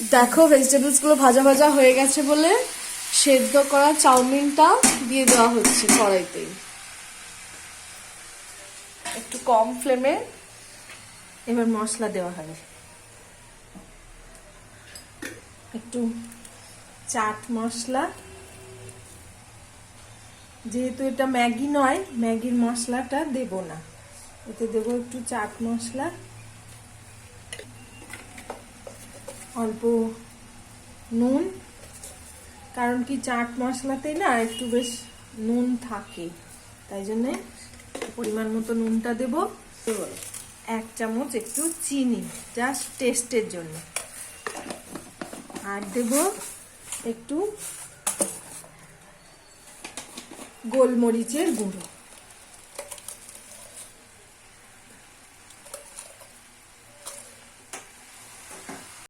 দেখো ভেজিটেবলস গুলো ভাজা ভাজা হয়ে গেছে বলে সেদ্ধ করা চাউমিনটা দিয়ে দেওয়া হচ্ছে কড়াইতে, একটু কম ফ্লেমে। এবার মশলা দেওয়া হবে, একটু চাট মশলা, যেহেতু এটা ম্যাগি নয় ম্যাগির মশলাটা দেব না, এতে দেবো একটু চাট মশলা, অল্প নুন, কারণ কি চাট মশলাতেই না একটু বেশ নুন থাকে, তাই জন্যে পরিমাণ মতো নুনটা দেবো। 1 চামচ একটু চিনি জাস্ট টেস্টের জন্য, আর দেব একটু গোলমরিচের গুঁড়ো।